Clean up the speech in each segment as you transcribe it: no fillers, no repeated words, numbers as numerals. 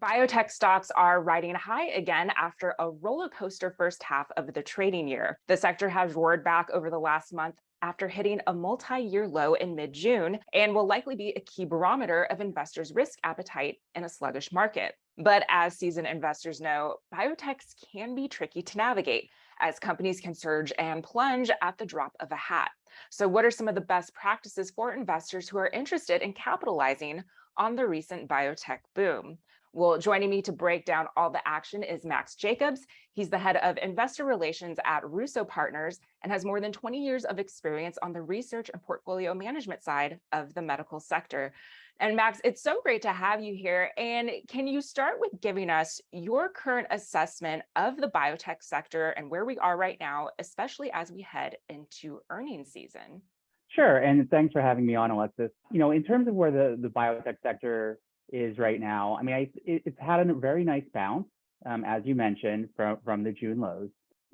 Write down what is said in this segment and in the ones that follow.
Biotech stocks are riding high again after a roller coaster first half of the trading year. The sector has roared back over the last month after hitting a multi-year low in mid-June and will likely be a key barometer of investors' risk appetite in a sluggish market. But as seasoned investors know, biotechs can be tricky to navigate as companies can surge and plunge at the drop of a hat. So what are some of the best practices for investors who are interested in capitalizing on the recent biotech boom? Well, joining me to break down all the action is Max Jacobs. He's the head of investor relations at Russo Partners and has more than 20 years of experience on the research and portfolio management side of the medical sector. And Max, it's so great to have you here. And can you start with giving us your current assessment of the biotech sector and where we are right now, especially as we head into earnings season? Sure, and thanks for having me on, Alexis. In terms of where the biotech sector is right now, I mean, it's had a very nice bounce, as you mentioned, from the June lows.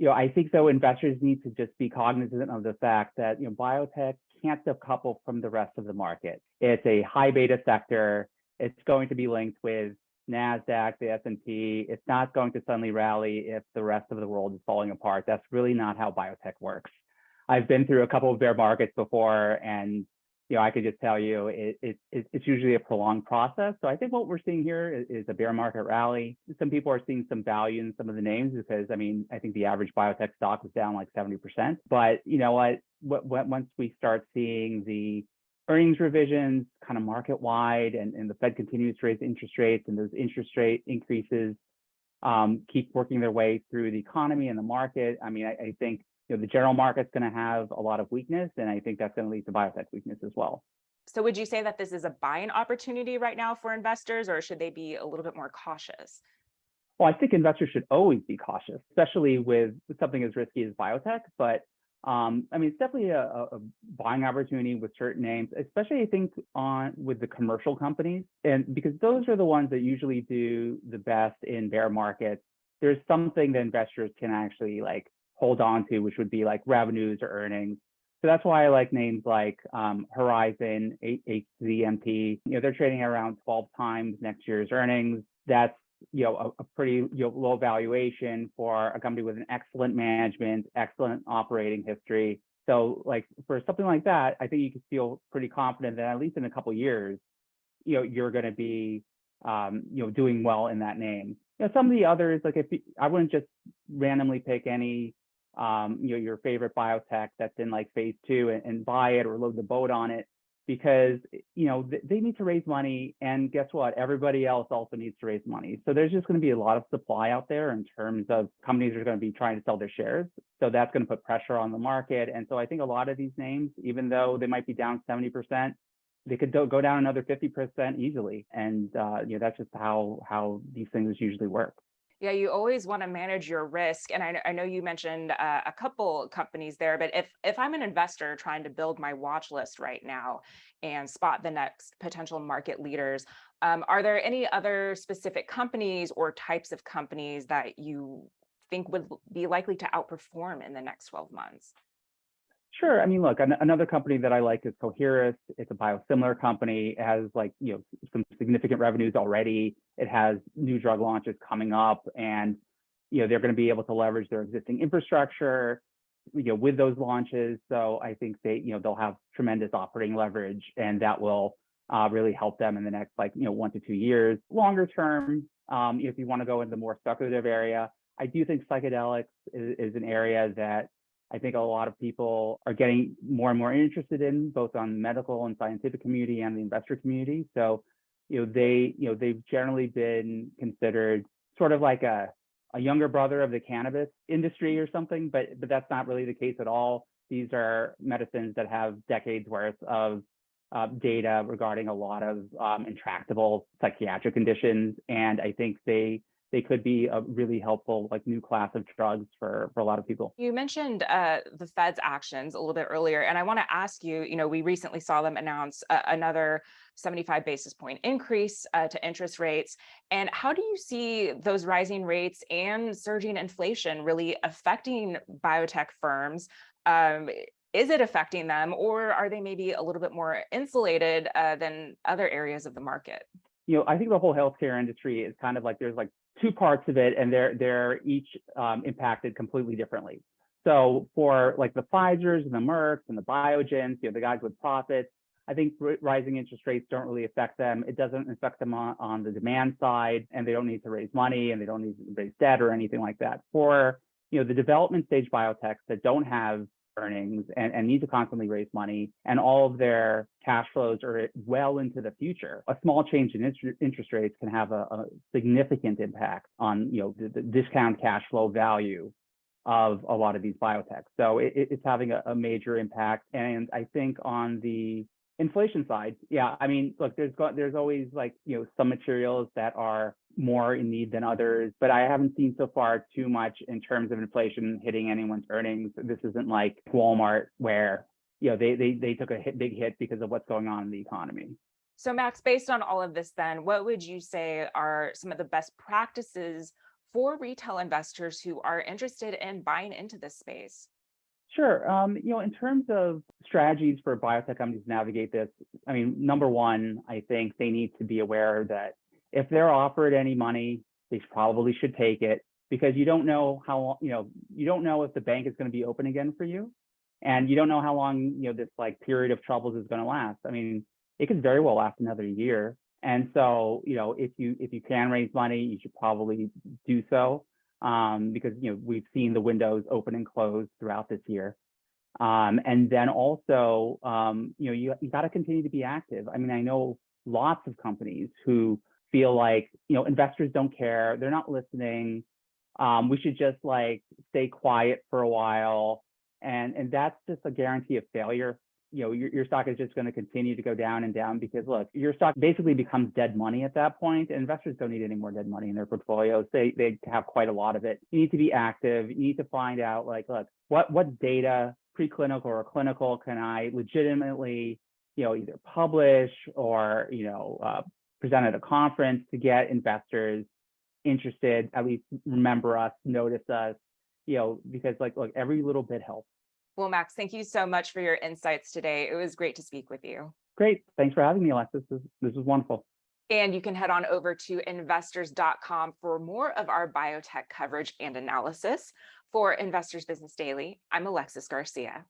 I think though investors need to just be cognizant of the fact that biotech can't decouple from the rest of the market. It's a high beta sector. It's going to be linked with NASDAQ, the S&P. It's not going to suddenly rally if the rest of the world is falling apart. That's really not how biotech works. I've been through a couple of bear markets before, and I could just tell you it's usually a prolonged process. So I think what we're seeing here is a bear market rally. Some people are seeing some value in some of the names because, I mean, I think the average biotech stock was down like 70%. But you know what? Once we start seeing the earnings revisions kind of market wide and the Fed continues to raise interest rates and those interest rate increases keep working their way through the economy and the market, I mean, I think the general market's going to have a lot of weakness, and I think that's going to lead to biotech weakness as well. So would you say that this is a buying opportunity right now for investors, or should they be a little bit more cautious? Well, I think investors should always be cautious, especially with something as risky as biotech. But I mean, it's definitely a buying opportunity with certain names, especially I think with the commercial companies, and because those are the ones that usually do the best in bear markets. There's something that investors can actually hold on to, which would be like revenues or earnings. So that's why I like names like Horizon, HZMT. They're trading around 12 times next year's earnings. That's a pretty low valuation for a company with an excellent management, excellent operating history. So for something like that, I think you can feel pretty confident that at least in a couple of years, you're going to be doing well in that name. Some of the others, I wouldn't just randomly pick any your favorite biotech that's in phase 2 and buy it or load the boat on it, because they need to raise money, and guess what, everybody else also needs to raise money. So there's just going to be a lot of supply out there in terms of companies are going to be trying to sell their shares, so that's going to put pressure on the market. And so I think a lot of these names, even though they might be down 70%, they could go down another 50% easily, and that's just how these things usually work. Yeah, you always want to manage your risk. And I know you mentioned a couple companies there, but if I'm an investor trying to build my watch list right now and spot the next potential market leaders, are there any other specific companies or types of companies that you think would be likely to outperform in the next 12 months? Sure. I mean, look, another company that I like is Coherus. It's a biosimilar company. It has some significant revenues already. It has new drug launches coming up, and they're going to be able to leverage their existing infrastructure with those launches. So I think they'll have tremendous operating leverage, and that will really help them in the next 1 to 2 years. Longer term, if you want to go into the more speculative area, I do think psychedelics is an area that I think a lot of people are getting more and more interested in, both on the medical and scientific community and the investor community. So, they've generally been considered sort of like a younger brother of the cannabis industry or something, but that's not really the case at all. These are medicines that have decades worth of data regarding a lot of intractable psychiatric conditions, and I think they could be a really helpful new class of drugs for a lot of people. You mentioned the Fed's actions a little bit earlier, and I want to ask you, we recently saw them announce another 75 basis point increase to interest rates. And how do you see those rising rates and surging inflation really affecting biotech firms? Is it affecting them, or are they maybe a little bit more insulated than other areas of the market? I think the whole healthcare industry is kind of like there's like two parts of it, and they're each impacted completely differently. So for like the Pfizers and the Mercks and the Biogens, the guys with profits, I think rising interest rates don't really affect them. It doesn't affect them on the demand side, and they don't need to raise money and they don't need to raise debt or anything like that. For the development stage biotechs that don't have earnings and need to constantly raise money, and all of their cash flows are well into the future, a small change in interest rates can have a significant impact on the discount cash flow value of a lot of these biotechs. So it's having a major impact. And I think on the inflation side, yeah, I mean, look, there's always like some materials that are more in need than others, but I haven't seen so far too much in terms of inflation hitting anyone's earnings. This isn't like Walmart where they took a big hit because of what's going on in the economy. So Max, based on all of this, then what would you say are some of the best practices for retail investors who are interested in buying into this space? Sure. In terms of strategies for biotech companies to navigate this, I mean, number one, I think they need to be aware that if they're offered any money, they probably should take it, because you don't know how, you don't know if the bank is going to be open again for you, and you don't know how long, this like period of troubles is going to last. I mean, it could very well last another year. And so, if you can raise money, you should probably do so. Because we've seen the windows open and close throughout this year, and then also you got to continue to be active. I mean, I know lots of companies who feel like investors don't care, they're not listening. We should just like stay quiet for a while, and that's just a guarantee of failure. Your stock is just going to continue to go down and down, because look, your stock basically becomes dead money at that point. And investors don't need any more dead money in their portfolios. They have quite a lot of it. You need to be active. You need to find out like, look, what data, preclinical or clinical, can I legitimately either publish or present at a conference to get investors interested, at least remember us, notice us, because like, look, every little bit helps. Well, Max, thank you so much for your insights today. It was great to speak with you. Great. Thanks for having me, Alexis. This was wonderful. And you can head on over to investors.com for more of our biotech coverage and analysis. For Investors Business Daily, I'm Alexis Garcia.